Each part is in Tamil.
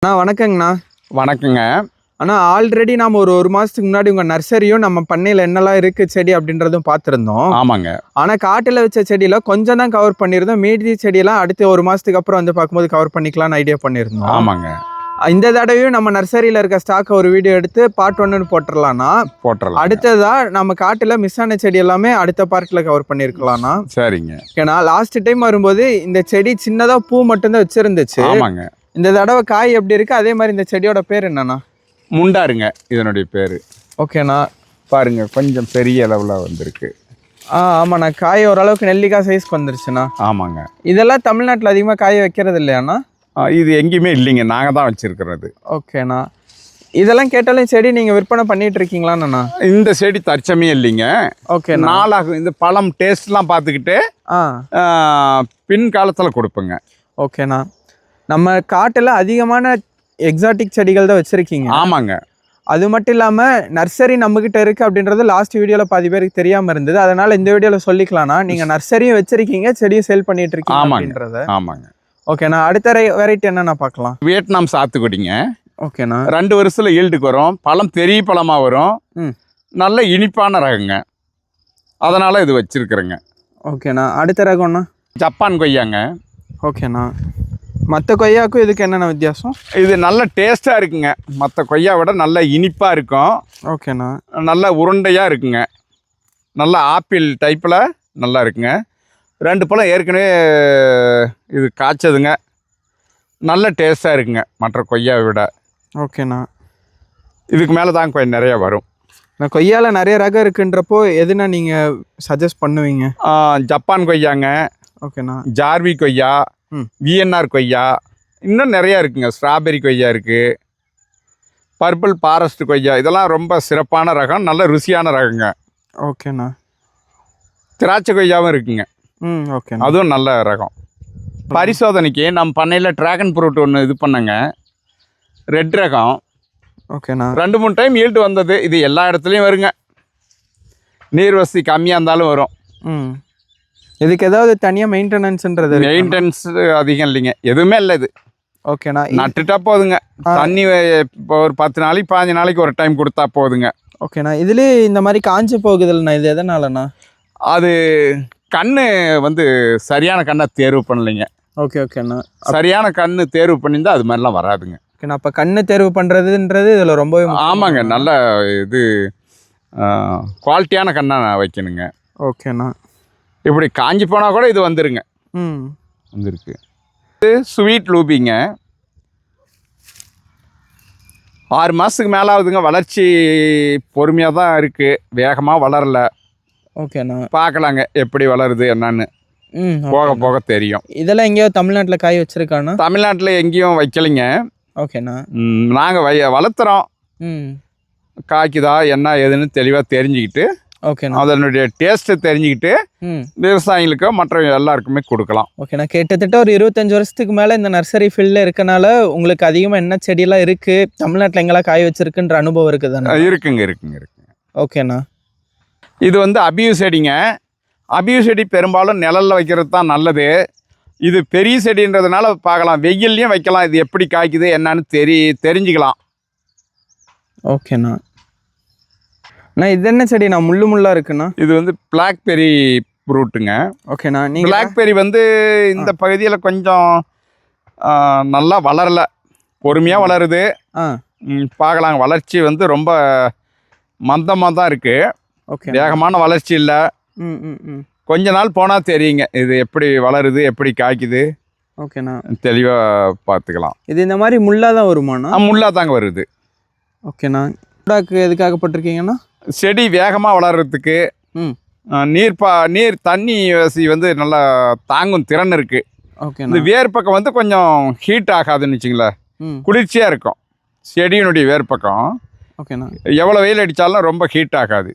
அண்ணா வணக்கங்கண்ணா. வணக்கங்க. அண்ணா ஆல்ரெடி நாம் ஒரு மாதத்துக்கு முன்னாடி உங்கள் நர்சரியும் நம்ம பண்ணையில் என்னெல்லாம் இருக்குது செடி அப்படின்றதும் பார்த்துருந்தோம். ஆமாங்க. ஆனால் காட்டில் வச்ச செடியில் கொஞ்சம் தான் கவர் பண்ணியிருந்தோம். மீதி செடியெல்லாம் அடுத்து ஒரு மாதத்துக்கு அப்புறம் வந்து பார்க்கும்போது கவர் பண்ணிக்கலாம்னு ஐடியா பண்ணியிருந்தோம். ஆமாங்க. இந்த தடவையும் நம்ம நர்சரியில் இருக்க ஸ்டாக்கை ஒரு வீடியோ எடுத்து பார்ட் 1 போட்டுடலாம்னா போட்டுடலாம். அடுத்ததா நம்ம காட்டில் மிஸ் ஆன செடி எல்லாமே அடுத்த பார்ட்டில் கவர் பண்ணியிருக்கலாம்ண்ணா. சரிங்க. ஏன்னா லாஸ்ட் டைம் வரும்போது இந்த செடி சின்னதாக பூ மட்டும்தான் வச்சுருந்துச்சு. ஆமாங்க. இந்த தடவை காய் எப்படி இருக்கு அதே மாதிரி இந்த செடியோட பேர் என்னண்ணா? முண்டாருங்க இதனுடைய பேர். ஓகேண்ணா. பாருங்க கொஞ்சம் பெரிய அளவில் வந்திருக்கு. ஆமாண்ணா, காய் ஓரளவுக்கு நெல்லிக்காய் சைஸ்க்கு வந்துருச்சுண்ணா. ஆமாங்க. இதெல்லாம் தமிழ்நாட்டில் அதிகமாக காய் வைக்கிறது இல்லையாண்ணா? இது எங்கேயுமே இல்லைங்க, நாங்கள் தான் வச்சுருக்கிறது. ஓகேண்ணா. இதெல்லாம் கேட்டாலும் செடி நீங்கள் விற்பனை பண்ணிட்டு இருக்கீங்களாண்ணா? இந்த செடி தற்சமயம் இல்லைங்க. ஓகே, நாளாகும். இந்த பழம் டேஸ்ட்லாம் பார்த்துக்கிட்டு பின் காலத்தில் கொடுப்பேங்க. ஓகேண்ணா. நம்ம காட்டில் அதிகமான எக்ஸாட்டிக் செடிகள் தான் வச்சுருக்கீங்க. ஆமாங்க. அது மட்டும் இல்லாமல் நர்சரி நம்மக்கிட்ட இருக்குது அப்படின்றது லாஸ்ட் வீடியோவில் பாதி பேருக்கு தெரியாமல் இருந்தது. அதனால் இந்த வீடியோவில் சொல்லிக்கலாம்ண்ணா. நீங்கள் நர்சரியும் வச்சுருக்கீங்க, செடியும் சேல் பண்ணிட்டு இருக்கீங்க அப்படின்றத. ஆமாங்க. ஓகேண்ணா. அடுத்த வெரைட்டி என்னென்ன பார்க்கலாம்? வியட்நாம் சாத்துக்குடிங்க. ஓகேண்ணா. 2 வருஷத்தில் ஈல்டுக்கு வரும். பழம் பெரிய பழமாக வரும். நல்ல இனிப்பான ரகங்க, அதனால் இது வச்சுருக்குறேங்க. ஓகேண்ணா. அடுத்த ரகம்ண்ணா? ஜப்பான் கொய்யாங்க. ஓகேண்ணா. மற்ற கொய்யாவுக்கும் இதுக்கு என்னென்ன வித்தியாசம்? இது நல்ல டேஸ்ட்டாக இருக்குங்க. மற்ற கொய்யா விட நல்ல இனிப்பாக இருக்கும். ஓகேண்ணா. நல்ல உருண்டையாக இருக்குங்க. நல்ல ஆப்பிள் டைப்பில் நல்லா இருக்குங்க. 2 பழம் ஏற்கனவே இது காய்ச்சதுங்க. நல்ல டேஸ்ட்டாக இருக்குங்க மற்ற கொய்யாவை விட. ஓகேண்ணா. இதுக்கு மேலே தான் கொஞ்சம் நிறையா வரும். நான் கொய்யாவில் நிறைய ரகம் இருக்குன்றப்போ எதுனா நீங்கள் சஜஸ்ட் பண்ணுவீங்க? ஜப்பான் கொய்யாங்க. ஓகேண்ணா. ஜார்வி கொய்யா, விஎன்ஆர் கொய்யா, இன்னும் நிறையா இருக்குங்க. ஸ்ட்ராபெரி கொய்யா இருக்குது, பர்பிள் ஃபாரஸ்ட் கொய்யா. இதெல்லாம் ரொம்ப சிறப்பான ரகம், நல்ல ருசியான ரகங்க. ஓகேண்ணா. திராட்சை கொய்யாவும் இருக்குங்க. ஓகேண்ணா. அதுவும் நல்ல ரகம். பரிசோதனைக்கு நம்ம பண்ணையில் ட்ராகன் ஃப்ரூட் ஒன்று இது பண்ணங்க, ரெட் ரகம். ஓகேண்ணா. 2-3 டைம் ஈல்டு வந்தது. இது எல்லா இடத்துலையும் வருங்க, நீர் வசதி கம்மியாக இருந்தாலும் வரும். இதுக்கு ஏதாவது தனியாக மெயின்டெனன்ஸ்ன்றது? மெயின்டெனன்ஸ் அதிகம் இல்லைங்க, எதுவுமே இல்லை. இது ஓகேண்ணா. நட்டுட்டா போதுங்க. தண்ணி இப்போ ஒரு 10 நாளைக்கு 15 நாளைக்கு ஒரு டைம் கொடுத்தா போதுங்க. ஓகேண்ணா. இதுலேயே இந்த மாதிரி காஞ்சி போகுதுல்லண்ணா, இது எதனாலண்ணா? அது கண்ணு சரியான கண்ணை தேர்வு பண்ணலைங்க. ஓகேண்ணா. சரியான கண்ணு தேர்வு பண்ணியிருந்தால் அது மாதிரிலாம் வராதுங்க. ஓகேண்ணா. அப்போ கண்ணு தேர்வு பண்ணுறதுன்றது இதில் ரொம்பவே ஆமாங்க. நல்ல இது குவாலிட்டியான கண்ணை நான் வைக்கணுங்க. ஓகேண்ணா. இப்படி காஞ்சி போனால் கூட இது வந்துருங்க. வந்துருக்கு. இது ஸ்வீட் லூபிங்க. 6 மாதத்துக்கு மேலே ஆகுதுங்க. வளர்ச்சி பொறுமையாக தான் இருக்குது, வேகமாக வளரல. ஓகேண்ணா. பார்க்கலாங்க எப்படி வளருது என்னன்னு, போக போக தெரியும். இதெல்லாம் எங்கேயோ தமிழ்நாட்டில் காய் வச்சுருக்காண்ணா? தமிழ்நாட்டில் எங்கேயும் வைக்கலைங்க. ஓகேண்ணா. நாங்கள் வளர்த்துறோம். காய்க்குதா என்ன ஏதுன்னு தெளிவாக தெரிஞ்சுக்கிட்டு, ஓகேண்ணா, அதனுடைய டேஸ்ட்டை தெரிஞ்சுக்கிட்டு விவசாயிகளுக்கு மற்ற எல்லாருக்குமே கொடுக்கலாம். ஓகேண்ணா. கிட்டத்தட்ட ஒரு 25 வருஷத்துக்கு மேலே இந்த நர்சரி ஃபீல்டில் இருக்கனால உங்களுக்கு அதிகமாக என்ன செடியெல்லாம் இருக்குது, தமிழ்நாட்டில் எங்கெல்லாம் காய் வச்சுருக்குன்ற அனுபவம் இருக்குதுண்ணா? இருக்குங்க. ஓகேண்ணா. இது அபியூ செடிங்க. அபியூ செடி பெரும்பாலும் நிழலில் வைக்கிறது தான் நல்லது. இது பெரிய செடின்றதுனால பார்க்கலாம், வெயில்லையும் வைக்கலாம். இது எப்படி காய்க்குது என்னன்னு தெரிஞ்சுக்கலாம். ஓகேண்ணா. அண்ணா இது என்ன செடிண்ணா முள்ளாக இருக்குண்ணா? இது பிளாக்பெரி ஃப்ரூட்டுங்க. ஓகேண்ணா. பிளாக்பெரி இந்த பகுதியில் கொஞ்சம் நல்லா வளரல, பொறுமையாக வளருது. பார்க்கலாங்க. வளர்ச்சி ரொம்ப மந்தமாக தான் இருக்குது. ஓகே. வேகமான வளர்ச்சி இல்லை. கொஞ்ச நாள் போனால் தெரியுங்க இது எப்படி வளருது, எப்படி காய்க்குது. ஓகேண்ணா. தெளிவாக பார்த்துக்கலாம். இது இந்த மாதிரி முள்ளாக தான் வருமாண்ணா? முள்ளாக தாங்க வருது. ஓகேண்ணா. எதுக்காக போட்டிருக்கீங்கன்னா? செடி வேகமாக வளர்கிறதுக்கு, நீர் தண்ணி வசதி நல்லா தாங்கும் திறன் இருக்குது. ஓகே. இந்த வேர் பக்கம் கொஞ்சம் ஹீட் ஆகாதுன்னு வச்சுங்களேன், குளிர்ச்சியாக இருக்கும் செடியினுடைய வேர் பக்கம். ஓகேண்ணா. எவ்வளோ வெயில் அடித்தாலும் ரொம்ப ஹீட் ஆகாது.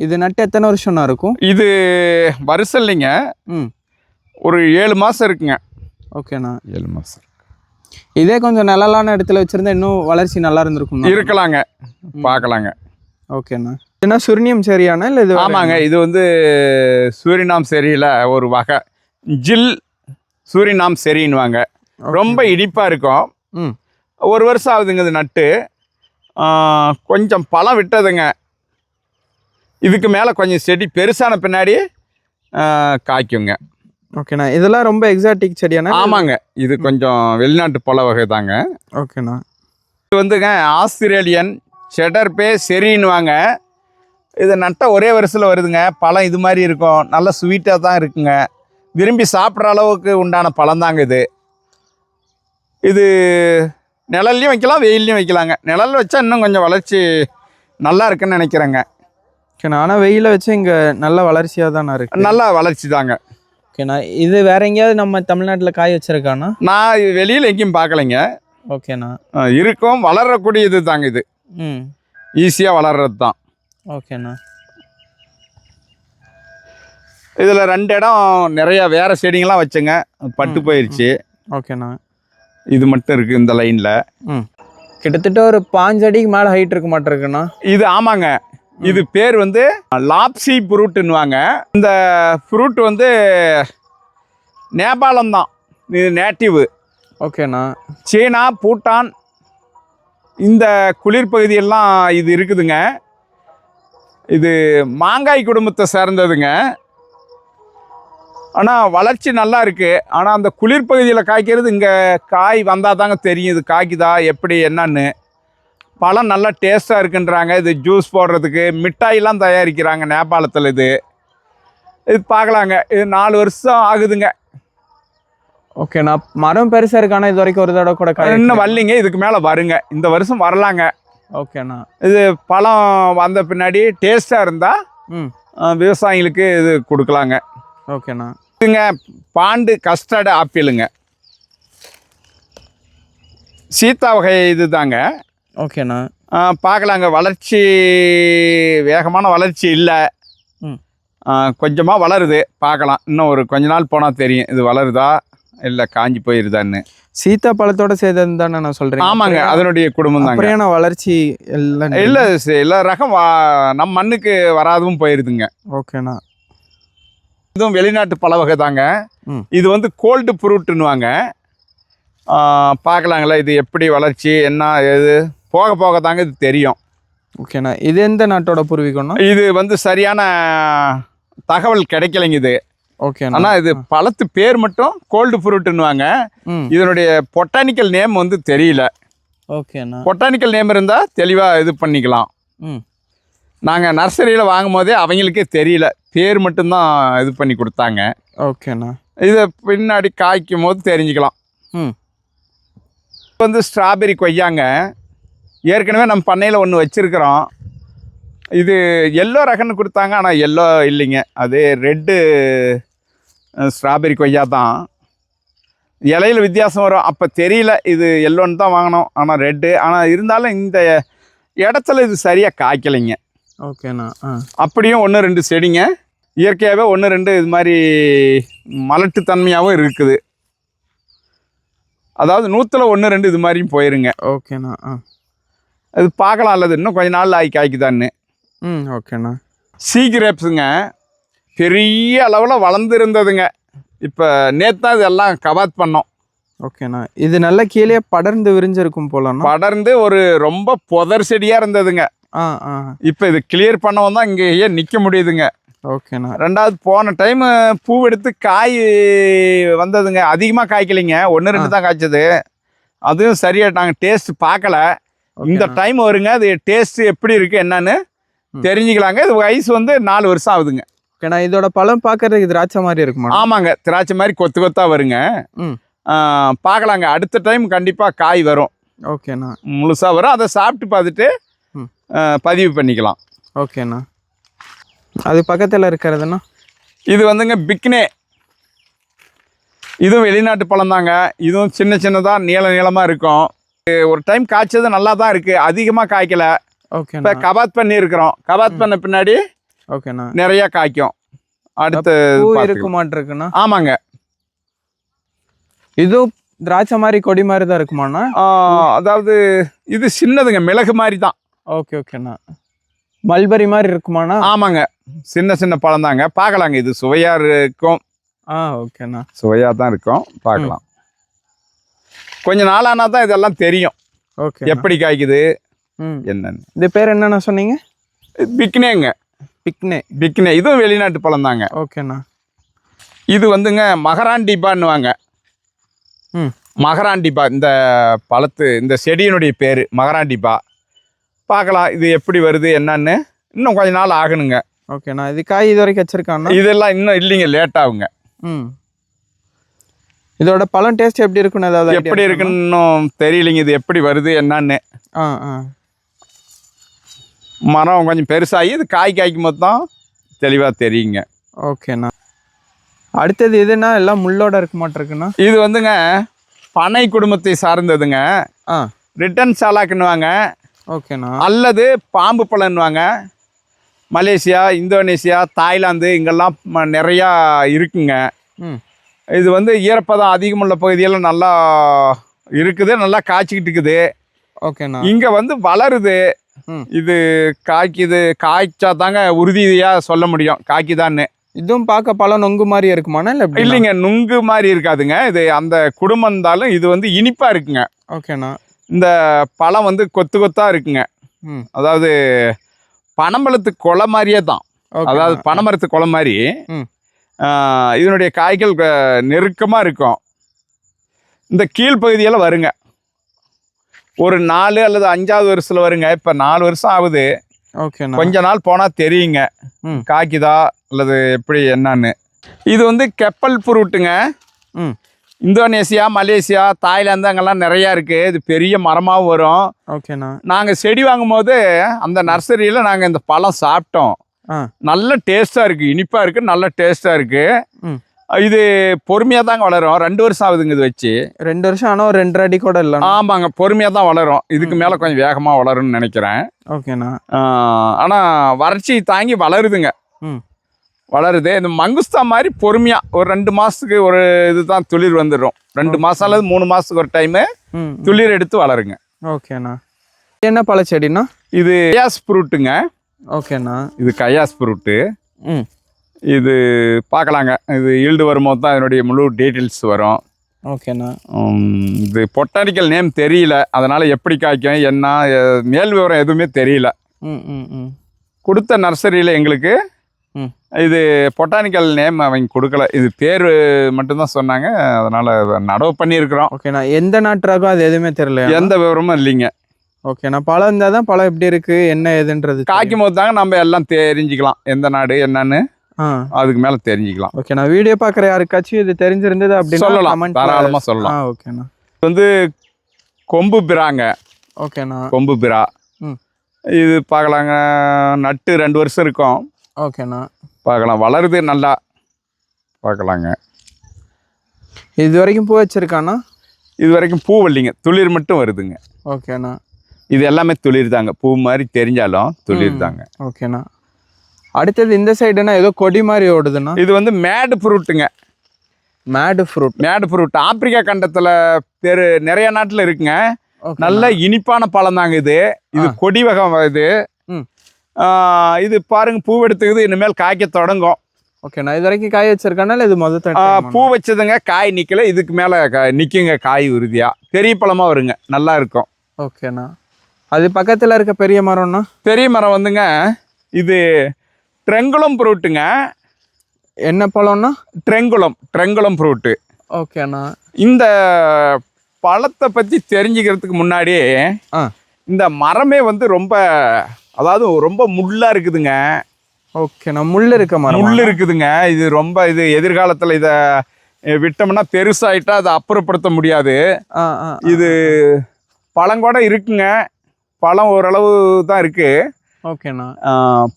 இது நட்டு எத்தனை வருஷம்னா இருக்கும்? இது வருஷம் இல்லைங்க, ஒரு 7 மாதம் இருக்குங்க. ஓகேண்ணா. 7 மாதம். இதே கொஞ்சம் நிழலான இடத்துல வச்சுருந்தா இன்னும் வளர்ச்சி நல்லா இருந்திருக்கும். இருக்கலாங்க, பார்க்கலாங்க. ஓகேண்ணா. என்ன சுரினியம் செரியானா இல்லை இது? ஆமாங்க. இது சூரினாம் செரியில் ஒரு வகை, ஜில் சூரினாம் செரின்னுவாங்க. ரொம்ப இனிப்பாக இருக்கும். 1 வருஷம் ஆகுதுங்க இது நட்டு. கொஞ்சம் பழம் விட்டதுங்க. இதுக்கு மேலே கொஞ்சம் செடி பெருசான பின்னாடி காய்க்குங்க. ஓகேண்ணா. இதெல்லாம் ரொம்ப எக்ஸாட்டிக் செடியாண்ணா? ஆமாங்க, இது கொஞ்சம் வெளிநாட்டு பழ வகை தாங்க. ஓகேண்ணா. இது வந்துங்க ஆஸ்திரேலியன் செடர் பே செரின்னுவாங்க. இதை நட்டால் ஒரே வருஷத்தில் வருதுங்க. பழம் இது மாதிரி இருக்கும், நல்ல ஸ்வீட்டாக தான் இருக்குங்க. விரும்பி சாப்பிட்ற அளவுக்கு உண்டான பழம் தாங்க இது. இது நிழல்லையும் வைக்கலாம், வெயில்லையும் வைக்கலாங்க. நிழல் வச்சா இன்னும் கொஞ்சம் வளர்ச்சி நல்லா இருக்குன்னு நினைக்கிறேங்க. ஓகேண்ணா. ஆனால் வெயிலில் வச்சு இங்கே நல்ல வளர்ச்சியாக தானே இருக்குது? நல்லா வளர்ச்சி தாங்க. ஓகேண்ணா. இது வேற எங்கேயாவது நம்ம தமிழ்நாட்டில் காய் வச்சிருக்காண்ணா? நான் வெளியில் எங்கேயும் பார்க்கலைங்க. ஓகேண்ணா. இருக்கும், வளரக்கூடியது தாங்க இது. ஈஸியாக வளர்றது தான். ஓகேண்ணா. இதில் 2 இடம் நிறையா வேறு செடிங்கெல்லாம் வச்சுங்க, பட்டு போயிடுச்சு. ஓகேண்ணா. இது மட்டும் இருக்குது இந்த லைனில். கிட்டத்தட்ட ஒரு 5 அடிக்கு மேலே ஹைட் இருக்க மாட்டிருக்குண்ணா இது. ஆமாங்க, இது பேர் வந்து லாப்சி ஃப்ரூட்டுன்னுவாங்க. இந்த ஃப்ரூட் வந்து நேபாளம் தான், இது நேட்டிவ். ஓகேண்ணா. சீனா, பூட்டான் இந்த குளிர் பகுதியெல்லாம் இது இருக்குதுங்க. இது மாங்காய் குடும்பத்தை சேர்ந்ததுங்க. ஆனால் வளர்ச்சி நல்லா இருக்குது. ஆனால் அந்த குளிர் பகுதியில் காய்க்கிறது இங்கே காய் வந்தால் தாங்க தெரியும் இது காய்க்குதா எப்படி என்னன்னு. பழம் நல்லா டேஸ்ட்டாக இருக்குன்றாங்க. இது ஜூஸ் போடுறதுக்கு மிட்டாயெல்லாம் தயாரிக்கிறாங்க நேபாளத்தில். இது பார்க்கலாங்க. இது 4 வருஷம் ஆகுதுங்க. ஓகேண்ணா. மரம் பெருசாக இருக்கானா? இது வரைக்கும் ஒரு தடவை கூட காய் இன்னும் வரலிங்க, இதுக்கு மேலே வருங்க, இந்த வருஷம் வரலாங்க. ஓகேண்ணா. இது பழம் வந்த பின்னாடி டேஸ்ட்டாக இருந்தால் விவசாயிகளுக்கு இது கொடுக்கலாங்க. ஓகேண்ணா. இதுங்க பாண்டு கஸ்டர்டு ஆப்பிளுங்க, சீத்தா வகை இது தாங்க. ஓகேண்ணா. பார்க்கலாங்க. வளர்ச்சி வேகமான வளர்ச்சி இல்லை, கொஞ்சமாக வளருது. பார்க்கலாம், இன்னும் ஒரு கொஞ்ச நாள் போனால் தெரியும் இது வளருதா இல்லை காஞ்சி போயிருதான்னு. சீத்தா பழத்தோட சேர்ந்தது தானே நான் சொல்கிறேன்? ஆமாங்க, அதனுடைய குடும்பம் தாங்க. அப்படியான வளர்ச்சி எல்லாம் இல்லை, எல்லா ரகம் நம்ம மண்ணுக்கு வராதும் போயிருதுங்க. ஓகேண்ணா. இதுவும் வெளிநாட்டு பழ வகை தாங்க. இது வந்து கோல்டு ஃப்ரூட்டுன்னுவாங்க. பார்க்கலாங்களா இது எப்படி வளர்ச்சி என்ன எது போக போக தாங்க இது தெரியும். ஓகேண்ணா. இது எந்த நாட்டோட பூர்வீகம்னா? இது வந்து சரியான தகவல் கிடைக்கலைங்க இது. ஓகே. ஆனால் இது பழத்து பேர் மட்டும் கோல்டு ஃப்ரூட்டுன்னுவாங்க. இதனுடைய பொட்டானிக்கல் நேம் வந்து தெரியல. ஓகேண்ணா. பொட்டானிக்கல் நேம் இருந்தால் தெளிவாக இது பண்ணிக்கலாம். நாங்கள் நர்சரியில் வாங்கும் போதே அவங்களுக்கே தெரியல, பேர் மட்டும்தான் இது பண்ணி கொடுத்தாங்க. ஓகேண்ணா. இதை பின்னாடி காய்க்கும் போது தெரிஞ்சுக்கலாம். வந்து ஸ்ட்ராபெரி கொய்யாங்க. ஏற்கனவே நம்ம பண்ணையில் ஒன்று வச்சுருக்கிறோம். இது எல்லோ ரகன்னு கொடுத்தாங்க, ஆனால் எல்லோ இல்லைங்க, அது ரெட்டு ஸ்ட்ராபெரி கொய்யா தான். இலையில் வித்தியாசம் வரும், அப்போ தெரியல இது எல்லோன்னு தான் வாங்கினோம். ஆனால் ரெட்டு, ஆனால் இருந்தாலும் இந்த இடத்துல இது சரியாக காய்க்கலைங்க. ஓகேண்ணா. அப்படியும் 1-2 செடிங்க இயற்கையாகவே 1-2 இது மாதிரி மலட்டுத்தன்மையாகவும் இருக்குது. அதாவது 100ல் 1-2 இது மாதிரியும் போயிருங்க. ஓகேண்ணா. அது பார்க்கலாம், அல்லது இன்னும் கொஞ்ச நாள் ஆகி காய்க்குதான்னு. ஓகேண்ணா. சீ கிரேப்ஸுங்க பெரிய அளவில் வளர்ந்துருந்ததுங்க. இப்போ நேற்று தான் இதெல்லாம் கவாத் பண்ணோம். ஓகேண்ணா. இது நல்லா கீழே படர்ந்து விரிஞ்சிருக்கும் போலண்ணா? படர்ந்து ஒரு ரொம்ப புதர் செடியாக இருந்ததுங்க. இப்போ இது கிளியர் பண்ணவும் தான் இங்கேயே நிற்க முடியுதுங்க. ஓகேண்ணா. 2வது போன டைம் பூ எடுத்து காய் வந்ததுங்க, அதிகமாக காய்க்கலைங்க, 1-2 தான் காய்ச்சது. அதுவும் சரியாக நாங்கள் டேஸ்ட் பார்க்கல. இந்த டைம் வருங்க, அது டேஸ்ட் எப்படி இருக்குது என்னன்னு தெரிஞ்சுக்கலாங்க. இது வயசு வந்து 4 வருஷம் ஆகுதுங்க. ஓகேண்ணா. இதோட பழம் பார்க்கறதுக்கு திராட்சை மாதிரி இருக்குமா? ஆமாங்க, திராட்சை மாதிரி கொத்து கொத்தாக வருங்க. பார்க்கலாங்க, அடுத்த டைம் கண்டிப்பாக காய் வரும். ஓகேண்ணா. முழுசாக வரும், அதை சாப்பிட்டு பார்த்துட்டு பதிவு பண்ணிக்கலாம். ஓகேண்ணா. அது பக்கத்தில் இருக்கிறதுண்ணா? இது வந்துங்க பிக்னே. இதுவும் வெளிநாட்டு பழம் தாங்க. இதுவும் சின்ன சின்னதாக நீளமாக இருக்கும். ஒரு டைம் காய்ச்சது நல்லா தான் இருக்குது, அதிகமாக காய்க்கலை. ஓகே. இப்போ கபாத் பண்ணியிருக்கிறோம், கபாத் பண்ண பின்னாடி ஓகேண்ணா நிறையா காய்க்கும். அடுத்து இருக்குமான்ட்ருக்குண்ணா? ஆமாங்க. இது திராட்சை மாதிரி கொடி மாதிரி தான் இருக்குமாண்ணா? அதாவது இது சின்னதுங்க, மிளகு மாதிரி தான். ஓகே ஓகேண்ணா. மல்பரி மாதிரி இருக்குமாண்ணா? ஆமாங்க, சின்ன சின்ன பழம் தாங்க. பார்க்கலாங்க, இது சுவையாக இருக்கும். ஓகேண்ணா. சுவையாக தான் இருக்கும், பார்க்கலாம். கொஞ்சம் நாளானா தான் இதெல்லாம் தெரியும். ஓகே. எப்படி காய்க்குது ம். என்னன்னு. இது பேர் என்னண்ணா சொன்னீங்க? பிக்னேங்க. பிக்னே இதுவும் வெளிநாட்டு பழம் தாங்க. ஓகேண்ணா. இது வந்துங்க மகராண்டிபான்னுவாங்க. ம். மகராண்டிபா இந்த இந்த செடியினுடைய பேர் மகராண்டிபா. பார்க்கலாம் இது எப்படி வருது என்னன்னு. இன்னும் கொஞ்ச நாள் ஆகணுங்க. ஓகேண்ணா. இது காய் இது வரைக்கும் வச்சிருக்காண்ணா? இதெல்லாம் இன்னும் இல்லைங்க, லேட் ஆகுங்க. ம். இதோட பழம் டேஸ்ட் எப்படி இருக்குன்னு ஏதாவது எப்படி இருக்குன்னு இன்னும் தெரியலைங்க. இது எப்படி வருது என்னன்னு. மரம் கொஞ்சம் பெருசாகி இது காய்க்கும் போது தான் தெளிவாக தெரியுங்க. ஓகேண்ணா. அடுத்தது எதுனா எல்லாம் முள்ளோட இருக்க மாட்டிருக்குண்ணா? இது வந்துங்க பனை குடும்பத்தை சார்ந்ததுங்க. ரிட்டன் சாலாக்குன்னுவாங்க. ஓகேண்ணா. அல்லது பாம்பு பழம்னுவாங்க. மலேசியா, இந்தோனேசியா, தாய்லாந்து இங்கெல்லாம் நிறையா இருக்குங்க. இது வந்து ஈரப்பதம் அதிகமுள்ள பகுதியெல்லாம் நல்லா இருக்குது, நல்லா காய்ச்சிக்கிட்டு இருக்குது. ஓகேண்ணா. இங்கே வந்து வளருது. இது காய்க்குது, காய்ச்சா தாங்க உறுதியாக சொல்ல முடியும் காய்க்குதான்னு. இதுவும் பார்க்க பழம் நொங்கு மாதிரி இருக்குமாண்ணா? இல்லை இல்லைங்க, நுங்கு மாதிரி இருக்காதுங்க. இது அந்த குடும்பம் இருந்தாலும் இது வந்து இனிப்பாக இருக்குங்க. ஓகேண்ணா. இந்த பழம் வந்து கொத்து கொத்தாக இருக்குங்க. அதாவது பனம்பழத்து கொலை மாதிரியே தான். அதாவது பனைமரத்து கொலை மாதிரி இதனுடைய காய்கள் நெருக்கமாக இருக்கும். இந்த கீழ்ப்பகுதியெல்லாம் வருங்க. ஒரு 4 அல்லது 5வது வருஷத்தில் வருங்க. இப்போ 4 வருஷம் ஆகுது. ஓகேண்ணா. கொஞ்ச நாள் போனால் தெரியுங்க காய்க்குதா அல்லது எப்படி என்னன்னு. இது வந்து கெப்பல் ஃப்ரூட்டுங்க. இந்தோனேசியா, மலேசியா, தாய்லாந்து அங்கெல்லாம் நிறையா இருக்குது. இது பெரிய மரமாகவும் வரும். ஓகேண்ணா. நாங்கள் செடி வாங்கும்போது அந்த நர்சரியில் நாங்கள் இந்த பழம் சாப்பிட்டோம். நல்ல டேஸ்ட்டாக இருக்குது, இனிப்பாக இருக்குது, நல்ல டேஸ்ட்டாக இருக்குது. இது பொறுமையாக தாங்க வளரும். 2 வருஷம் ஆகுதுங்க இது வச்சு. 2 வருஷம் ஆனால் ஒரு 2 அடி கூட இல்லை? ஆமாங்க, பொறுமையாக தான் வளரும். இதுக்கு மேலே கொஞ்சம் வேகமாக வளரும்னு நினைக்கிறேன். ஓகேண்ணா. ஆனால் வறட்சி தாங்கி வளருதுங்க. வளருது. இந்த மங்குஸ்தா மாதிரி பொறுமையாக ஒரு 2 மாதத்துக்கு ஒரு இதுதான் துளிர் வந்துடும். 2 மாதம் அல்லது 3 மாதத்துக்கு ஒரு டைமு துளிர் எடுத்து வளருங்க. ஓகேண்ணா. என்ன பழச்செடிண்ணா? இது கயாஸ் ஃப்ரூட்டுங்க. ஓகேண்ணா. இது கயாஸ் ஃப்ரூட்டு. இது பார்க்கலாங்க. இது ஈல்டு வரும்போது தான் இதனுடைய முழு டீட்டெயில்ஸ் வரும். ஓகேண்ணா. இது பொட்டானிக்கல் நேம் தெரியல, அதனால் எப்படி காய்க்கும் என்ன மேல் விவரம் எதுவுமே தெரியல. கொடுத்த நர்சரியில் எங்களுக்கு இது பொட்டானிக்கல் நேம் அவங்க கொடுக்கல. இது பேர் மட்டும்தான் சொன்னாங்க, அதனால் நடவு பண்ணியிருக்கிறோம். ஓகேண்ணா. எந்த நாட்டு ரகம் அது எதுவுமே தெரியல, எந்த விவரமும் இல்லைங்க. ஓகேண்ணா. பழம் இருந்தால் தான் பழம் எப்படி இருக்குது என்ன ஏதுன்றது காய்க்கும் போது தாங்க நம்ம எல்லாம் தெரிஞ்சுக்கலாம், எந்த நாடு என்னன்னு அதுக்கு மேலே தெரிஞ்சுக்கலாம். ஓகேண்ணா. வீடியோ பார்க்குற யாருக்காச்சும் இது தெரிஞ்சிருந்தது அப்படின்னு சொல்லலாம், தாராளமாக சொல்லலாம். ஓகேண்ணா. இது வந்து கொம்பு பிராங்க. ஓகேண்ணா. கொம்பு பிரா இது பார்க்கலாங்க. நட்டு 2 வருஷம் இருக்கும். ஓகேண்ணா. பார்க்கலாம், வளருது நல்லா பார்க்கலாங்க. இது வரைக்கும் பூ வச்சிருக்காண்ணா? இது வரைக்கும் பூ வரலிங்க, துளிர் மட்டும் வருதுங்க. ஓகேண்ணா. இது எல்லாமே துளிர் தாங்க, பூ மாதிரி தெரிஞ்சாலும் துளிர் தாங்க. ஓகேண்ணா. அடுத்தது இந்த சைடுனா ஏதோ கொடி மாதிரி ஓடுதுண்ணா? இது வந்து மேடு ஃப்ரூட்டுங்க. மேடு ஃப்ரூட். மேடு ஃப்ரூட் ஆப்பிரிக்கா கண்டத்தில் நிறைய நாட்டில் இருக்குங்க. நல்ல இனிப்பான பழம் தாங்க இது. இது கொடி வகம் இது. இது பாருங்க, பூ எடுத்துக்குது, இனிமேல் காய்க்க தொடங்கும். ஓகேண்ணா. இது வரைக்கும் காய் வச்சிருக்கானா இது முதல் பூ வச்சதுங்க, காய் நிற்கல. இதுக்கு மேலே நிற்குங்க காய் உறுதியாக. பெரிய பழமாக வருங்க, நல்லா இருக்கும். ஓகேண்ணா. அது பக்கத்தில் இருக்க பெரிய மரம்னா? பெரிய மரம் வந்துங்க இது ட்ரெங்குளம் ஃப்ரூட்டுங்க. என்ன பழம்னா? ட்ரெங்குளம் ஃப்ரூட்டு. ஓகேண்ணா. இந்த பழத்தை பற்றி தெரிஞ்சுக்கிறதுக்கு முன்னாடியே இந்த மரமே வந்து ரொம்ப, அதாவது ரொம்ப முள்ளாக இருக்குதுங்க. ஓகேண்ணா. முள் இருக்க மரம்? முள் இருக்குதுங்க. இது ரொம்ப இது எதிர்காலத்தில் இதை விட்டோம்னா பெருசாயிட்டா அதை அப்புறப்படுத்த முடியாது. இது பழம் கூட இருக்குங்க, பழம் ஓரளவு தான் இருக்கு. ஓகேண்ணா.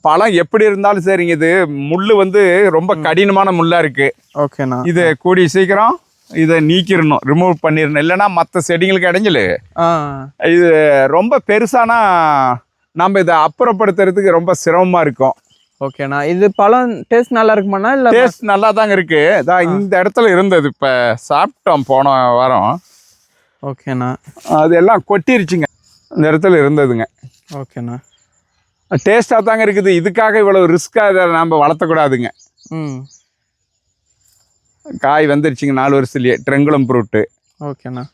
பழம் எப்படி இருந்தாலும் சரிங்க, இது முள் வந்து ரொம்ப கடினமான முள்ளாக இருக்கு. ஓகேண்ணா. இது கூடிய சீக்கிரம் இதை நீக்கிடணும், ரிமூவ் பண்ணிடணும், இல்லைன்னா மற்ற செடிங்களுக்கு இடைஞ்சல். இது ரொம்ப பெருசானா நம்ம இதை அப்புறப்படுத்துறதுக்கு ரொம்ப சிரமமாக இருக்கும். ஓகேண்ணா. இது பழம் டேஸ்ட் நல்லா இருக்குமாண்ணா? இல்லை டேஸ்ட் நல்லா தாங்க இருக்கு. இதான் இந்த இடத்துல இருந்தது, இப்போ சாப்பிட்டோம் போன வாரம். ஓகேண்ணா. அது எல்லாம் கொட்டிருச்சுங்க, இந்த இடத்துல இருந்ததுங்க. ஓகேண்ணா. டேஸ்ட்டாக தாங்க இருக்குது. இதுக்காக இவ்வளோ ரிஸ்க்காக இதை நம்ம வளர்த்தக்கூடாதுங்க. காய் வந்துருச்சுங்க 4 வருஷத்துலேயே. ட்ரெங்குளம் ஃப்ரூட்டு. ஓகேண்ணா.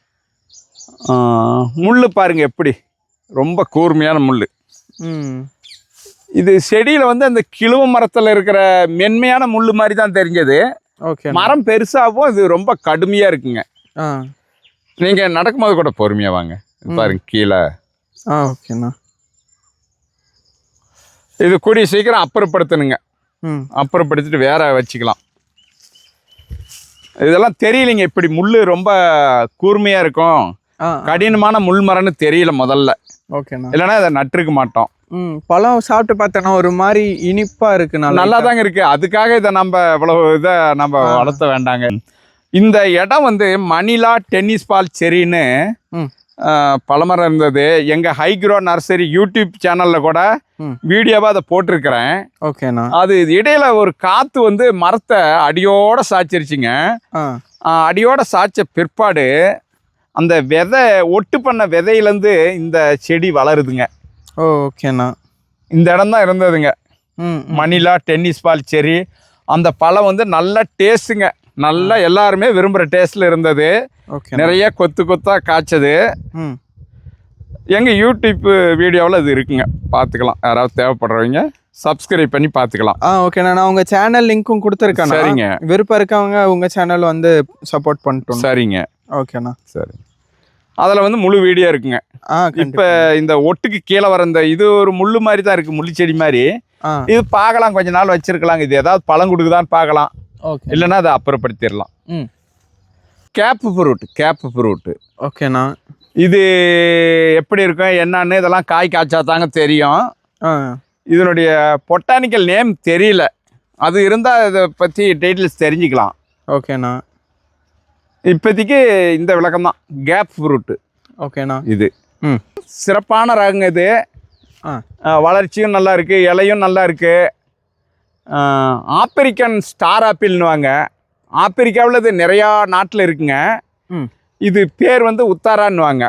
முள் பாருங்க எப்படி ரொம்ப கூர்மையான முள். ம். இது செடியில் வந்து அந்த கிழுவ மரத்தில் இருக்கிற மென்மையான முள் மாதிரி தான் தெரிஞ்சது. ஓகே. மரம் பெருசாகவும் இது ரொம்ப கடுமையாக இருக்குங்க. நீங்கள் நடக்கும்போது கூட பொறுமையாக வாங்க பாருங்க கீழே. ஓகேண்ணா. இது கூடிய சீக்கிரம் அப்புறப்படுத்தணுங்க. ம். அப்புறப்படுத்திட்டு வேற வச்சுக்கலாம். இதெல்லாம் தெரியலைங்க, இப்படி முள் ரொம்ப கூர்மையாக இருக்கும், கடினமான முள் மரம்னு தெரியல முதல்ல. ஓகேண்ணா. இல்லைன்னா இதை நட்டுருக்க மாட்டோம். பழம் சாப்பிட்டு பார்த்தேன்னா ஒரு மாதிரி இனிப்பா இருக்கு. நல்லா தாங்க இருக்கு. அதுக்காக இதை நம்ம இவ்வளவு இதை நம்ம வளர்த்த வேண்டாங்க. இந்த இடம் வந்து மணிலா டென்னிஸ் பால் செரின்னு பழமரம் இருந்தது. எங்க ஹைக்ரோ நர்சரி யூடியூப் சேனல்ல கூட வீடியோவா அதை போட்டிருக்கிறேன். ஓகேண்ணா. அது இடையில ஒரு காத்து வந்து மரத்தை அடியோட சாய்ச்சிருச்சுங்க. அடியோட சாய்ச்ச பிற்பாடு அந்த விதை ஒட்டு பண்ண விதையிலேருந்து இந்த செடி வளருதுங்க. ஓகேண்ணா. இந்த இடம் தான் இருந்ததுங்க மணிலா டென்னிஸ் பால் செரி. அந்த பழம் வந்து நல்ல டேஸ்ட்டுங்க, நல்லா எல்லாருமே விரும்புகிற டேஸ்ட்டில் இருந்தது. நிறைய கொத்து கொத்தாக காய்ச்சது. எங்கள் யூடியூப் வீடியோவில் இது இருக்குங்க, பார்த்துக்கலாம். யாராவது தேவைப்படுறவங்க சப்ஸ்கிரைப் பண்ணி பார்த்துக்கலாம். ஓகேண்ணா. நான் உங்கள் சேனல் லிங்க்கும் கொடுத்துருக்கேன். சரிங்க. விருப்பம் இருக்கவங்க உங்கள் சேனல் வந்து சப்போர்ட் பண்ணிட்டோம். சரிங்க. ஓகேண்ணா. சரி. அதில் வந்து முழு வீடியோ இருக்குங்க. இப்போ இந்த ஒட்டுக்கு கீழே வர இந்த இது ஒரு முள்ளு மாதிரி தான் இருக்குது, முள்ளு செடி மாதிரி. இது பார்க்கலாம், கொஞ்ச நாள் வச்சிருக்கலாங்க. இது ஏதாவது பழம் கொடுக்குதான்னு பார்க்கலாம், இல்லைன்னா அதை அப்புறப்படுத்திடலாம். Gap fruit. ஓகேண்ணா. இது எப்படி இருக்கும் என்னன்னு இதெல்லாம் காய் காய்ச்சா தாங்க தெரியும். இதனுடைய பொட்டானிக்கல் நேம் தெரியல, அது இருந்தால் இதை பற்றி டீட்டெயில்ஸ் தெரிஞ்சுக்கலாம். ஓகேண்ணா. இப்போதைக்கு இந்த விளக்கம் தான் கேப் ஃப்ரூட்டு. ஓகேண்ணா. இது சிறப்பான ரகங்க. இது வளர்ச்சியும் நல்லா இருக்குது, இலையும் நல்லா இருக்குது. ஆப்பிரிக்கன் ஸ்டார் ஆப்பிள்னுவாங்க. ஆப்பிரிக்காவில் இது நிறையா நாட்டில் இருக்குங்க. இது பேர் வந்து உத்தாரான்னுவாங்க.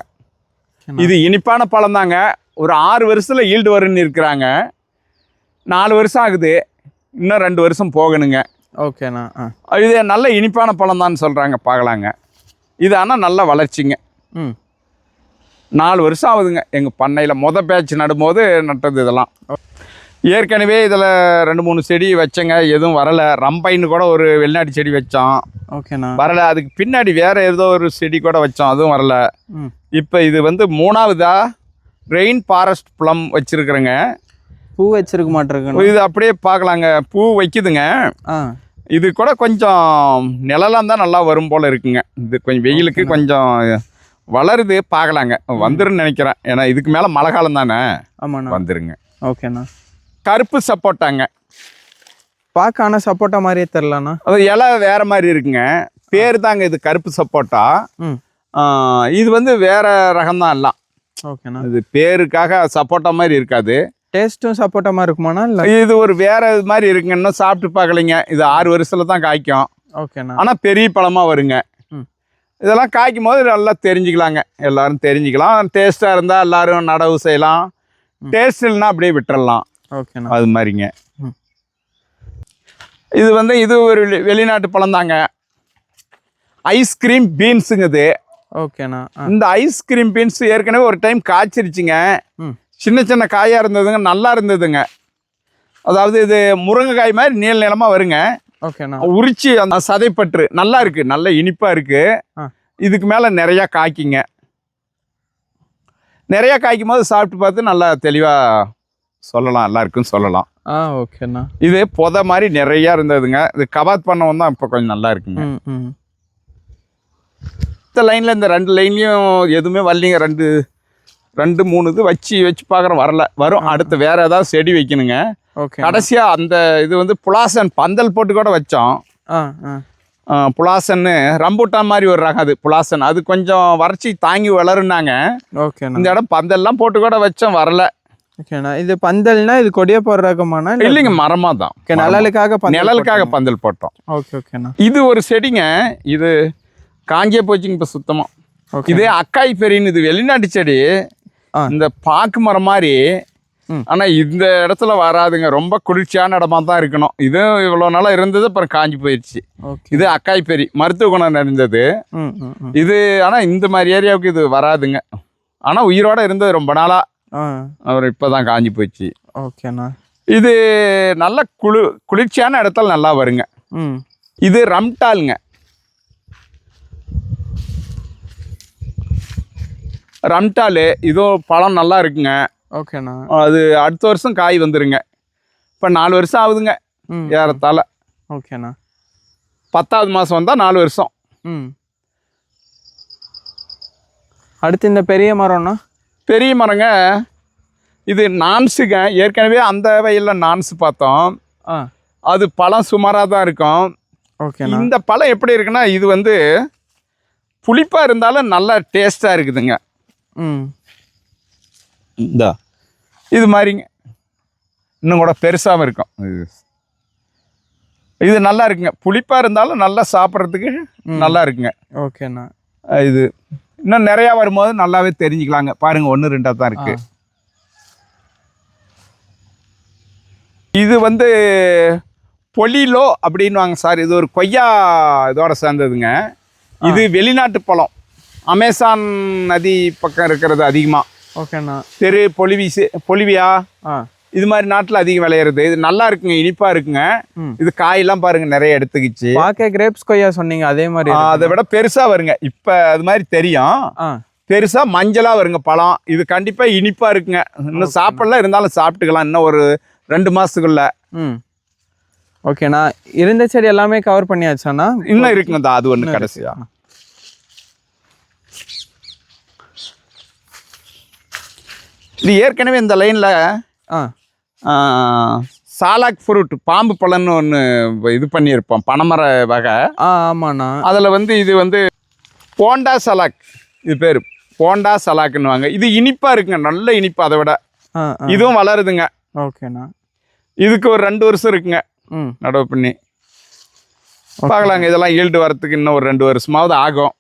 இது இனிப்பான பழம் தாங்க. ஒரு 6 வருஷத்தில் ஈல்டு வரும்னு இருக்கிறாங்க. 4 வருஷம் ஆகுது, இன்னும் 2 வருஷம் போகணுங்க. ஓகேண்ணா. இது நல்ல இனிப்பான பழம் தான் சொல்கிறாங்க, பார்க்கலாங்க. இது ஆனால் நல்ல வளர்ச்சிங்க. 4 வருஷம் ஆகுதுங்க. எங்கள் பண்ணையில் பேட்ச் நடும்போது நட்டது இதெல்லாம். ஏற்கனவே இதில் 2-3 செடி வச்சேங்க, எதுவும் வரலை. ரம்பைன்னு கூட ஒரு வெளிநாட்டு செடி வச்சோம். ஓகேண்ணா. வரலை. அதுக்கு பின்னாடி வேறு ஏதோ ஒரு செடி கூட வச்சோம், அதுவும் வரலை. இப்போ இது வந்து 3ஆவதா ரெயின் ஃபாரஸ்ட் ப்ளம் வச்சுருக்குறேங்க. பூ வச்சிருக்க மாட்டிருக்கு. இது அப்படியே பார்க்கலாங்க, பூ வைக்குதுங்க. இது கூட கொஞ்சம் நிழலாம் தான் நல்லா வரும் போல் இருக்குங்க. இது கொஞ்சம் வெயிலுக்கு கொஞ்சம் வளருது, பார்க்கலாங்க. வந்துருன்னு நினைக்கிறேன், ஏன்னா இதுக்கு மேலே மழை காலம் தானே. ஆமாண்ணா. வந்துருங்க. ஓகேண்ணா. கருப்பு சப்போட்டாங்க. பார்க்க ஆனால் சப்போட்டா மாதிரியே தெரிலண்ணா. அது இலை வேற மாதிரி இருக்குங்க, பேர் தாங்க இது கருப்பு சப்போட்டா. இது வந்து வேற ரகம் தான் எல்லாம். ஓகேண்ணா. இது பேருக்காக சப்போட்டா மாதிரி இருக்காது. டேஸ்ட்டும் சப்போட்டா மாதிரி இருக்குமாண்ணா? இல்லை, இது ஒரு வேற இது மாதிரி இருக்குங்க. இன்னும் சாப்பிட்டு பார்க்கலைங்க. இது 6 வருஷத்தில் தான் காய்க்கும். ஓகேண்ணா. ஆனால் பெரிய பழமாக வருங்க. இதெல்லாம் காய்க்கும் போது நல்லா தெரிஞ்சுக்கலாங்க, எல்லாரும் தெரிஞ்சுக்கலாம். டேஸ்ட்டாக இருந்தால் எல்லாரும் நடவு செய்யலாம், டேஸ்ட் இல்லைன்னா அப்படியே விட்டுறலாம். ஓகேண்ணா. அது மாதிரிங்க. இது வந்து இது ஒரு வெளிநாட்டு பழம் தாங்க, ஐஸ்கிரீம் பீன்ஸுங்க இது. ஓகேண்ணா. இந்த ஐஸ்கிரீம் பீன்ஸ் ஏற்கனவே ஒரு டைம் காய்ச்சிருச்சுங்க. சின்ன சின்ன காயாக இருந்ததுங்க, நல்லா இருந்ததுங்க. அதாவது இது முருங்கைக்காய் மாதிரி நீள நீளமாக வருங்க. ஓகேண்ணா. உரிச்சி அந்த சதைப்பற்று நல்லா இருக்கு, நல்ல இனிப்பாக இருக்கு. இதுக்கு மேலே நிறையா காய்க்குங்க. நிறையா காய்க்கும் போது சாப்பிட்டு பார்த்து நல்லா தெளிவாக சொல்லலாம், நல்லா இருக்குன்னு சொல்லலாம். ஓகேண்ணா. இது பொதை மாதிரி நிறையா இருந்ததுங்க. இது கபாத் பண்ணவும் தான் இப்போ கொஞ்சம் நல்லா இருக்குங்க. இந்த லைனில் இந்த 2 லைன்லையும் எதுவுமே வரலைங்க. 2-3 இது வச்சு பார்க்குறோம், வரல. வரும். அடுத்து வேற ஏதாவது செடி வைக்கணுங்க. கடைசியாக அந்த இது வந்து புலாசன் பந்தல் போட்டு கூட வச்சோம். புலாசன்னு ரம்பூட்டான் மாதிரி ஒரு ரகம். அது புலாசன், அது கொஞ்சம் வறட்சி தாங்கி வளருனாங்க. இந்த இடம் பந்தல்லாம் போட்டு கூட வச்சோம், வரல. ஓகேண்ணா. இது பந்தல்னா இது கொடிய போடுற ரகமாண்ணா? இல்லைங்க, மரமாக தான். நிழலுக்காக பந்தல் போட்டோம். ஓகேண்ணா. இது ஒரு செடிங்க, இது காஞ்சே போச்சுங்க இப்போ சுத்தமாக. இது அக்காய் பெரின்னு, இது வெளிநாட்டு செடி. இந்த பாக்கு மரம் மாதிரி ஆனால் இந்த இடத்துல வராதுங்க. ரொம்ப குளிர்ச்சியான இடமா தான் இருக்கணும். இது இவ்வளோ நாளாக இருந்தது, அப்புறம் காஞ்சி போயிடுச்சு. இது அக்காய் பெரி மருத்துவ குணம் நிறைந்தது இது. ஆனால் இந்த மாதிரி ஏரியாவுக்கு இது வராதுங்க. ஆனால் உயிரோட இருந்தது ரொம்ப நாளாக, அவர் இப்போ தான் காஞ்சி போயிடுச்சு. ஓகேண்ணா. இது நல்ல குளிர்ச்சியான இடத்துல நல்லா வருங்க. இது ரம்டாலுங்க. ரம்டாலு இதுவும் பழம் நல்லா இருக்குங்க. ஓகேண்ணா. அது அடுத்த வருஷம் காய் வந்துருங்க. இப்போ 4 வருஷம் ஆகுதுங்க ஏறத்தால. ஓகேண்ணா. 10வது மாதம் வந்தால் 4 வருஷம். அடுத்து இந்த பெரிய மரம்னா? பெரிய மரங்க இது நான்ஸுங்க. ஏற்கனவே அந்த வயலில் நான்ஸ் பார்த்தோம். அது பழம் சுமாராக தான் இருக்கும். இந்த பழம் எப்படி இருக்குன்னா, இது வந்து புளிப்பாக இருந்தாலும் நல்லா டேஸ்ட்டாக இருக்குதுங்க. இந்த இது மாதிரிங்க இன்னும் கூட பெருசாகவும் இருக்கும். இது நல்லா இருக்குங்க. புளிப்பாக இருந்தாலும் நல்லா சாப்பிட்றதுக்கு நல்லா இருக்குங்க. ஓகேண்ணா. இது இன்னும் நிறையா வரும்போது நல்லாவே தெரிஞ்சுக்கலாங்க. பாருங்கள், 1 2 தான் இருக்கு. இது வந்து பொலிலோ அப்படின்வாங்க சார். இது ஒரு கொய்யா இதோட சேர்ந்ததுங்க. இது வெளிநாட்டு பழம். அமேசான் நதி பக்கம் இருக்கிறது அதிகமாக. ஓகேண்ணா. பொலிவியா இது மாதிரி நாட்டில் அதிகம் விளையிறது. இது நல்லா இருக்குங்க, இனிப்பாக இருக்குங்க. இது காயெல்லாம் பாருங்க நிறைய எடுத்துக்கிச்சு. பார்க்க கிரேப்ஸ் கொய்யா சொன்னீங்க, அதே மாதிரி அதை விட பெருசாக வருங்க. இப்போ அது மாதிரி தெரியும், பெருசாக மஞ்சளாக வருங்க பழம். இது கண்டிப்பாக இனிப்பாக இருக்குங்க. இன்னும் சாப்பிடலாம், இருந்தாலும் சாப்பிட்டுக்கலாம் இன்னும் ஒரு 2 மாதத்துக்குள்ள. ஓகேண்ணா. இருந்த செடி எல்லாமே கவர் பண்ணியாச்சாண்ணா? இன்னும் இருக்குங்க, அது ஒன்று கடைசியா. இது ஏற்கனவே இந்த லைனில் சாலாக் ஃப்ரூட் பாம்பு பழம்னு ஒன்று இது பண்ணியிருப்போம், பனைமர வகை. ஆமாண்ணா. அதில் வந்து இது வந்து போண்டா சலாக், இது பேர் போண்டா சலாக்குன்னுவாங்க. இது இனிப்பாக இருக்குங்க, நல்ல இனிப்பு. அதை விட இதுவும் வளருதுங்க. ஓகேண்ணா. இதுக்கு ஒரு 2 வருஷம் இருக்குங்க நடவு பண்ணி பார்க்கலாங்க. இதெல்லாம் ஈல்டு வரத்துக்கு இன்னும் ஒரு 2 வருஷமாவது ஆகும்.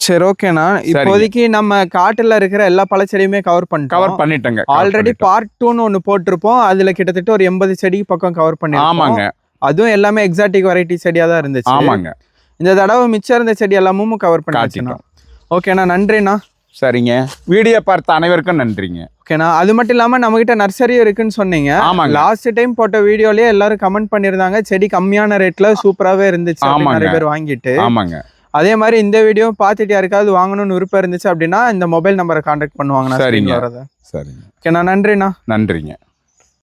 சரி, ஓகேண்ணா. இப்போதைக்கு நம்ம காட்டுல இருக்கிற எல்லா பழச்செடியுமே கவர் பண்ணிட்டோங்க. ஆல்ரெடி பார்ட் 2ன்னு ஒன்று போட்டிருப்போம். அதுல கிட்டத்தட்ட ஒரு 80 செடிக்கு பக்கம் கவர் பண்ணி. ஆமாங்க. அதுவும் எல்லாமே எக்ஸாட்டிக் வெரைட்டி செடியா தான் இருந்துச்சு. ஆமாங்க. இந்த தடவை மிச்சம் இருந்த செடி எல்லாமும் கவர் பண்ணிட்டோம். ஓகேண்ணா, நன்றிண்ணா. சரிங்க, வீடியோ பார்த்த அனைவருக்கும் நன்றிங்க. ஓகேண்ணா. அது மட்டும் இல்லாம நம்ம கிட்ட நர்சரியும் இருக்குன்னு சொன்னீங்க. லாஸ்ட் டைம் போட்ட வீடியோலயே எல்லாரும் கமெண்ட் பண்ணிருந்தாங்க, செடி கம்மியான ரேட்ல சூப்பராகவே இருந்துச்சு, நிறைய பேர் வாங்கிட்டு. ஆமாங்க. அதே மாதிரி இந்த வீடியோ பார்த்துட்டு யாருக்காவது வாங்கணும்னு விருப்பம் இருந்துச்சு அப்படின்னா இந்த மொபைல் நம்பரை கான்டாக்ட் பண்ணுவாங்க. சரிங்க. சரிங்க. ஓகேண்ணா, நன்றிண்ணா. நன்றிங்க.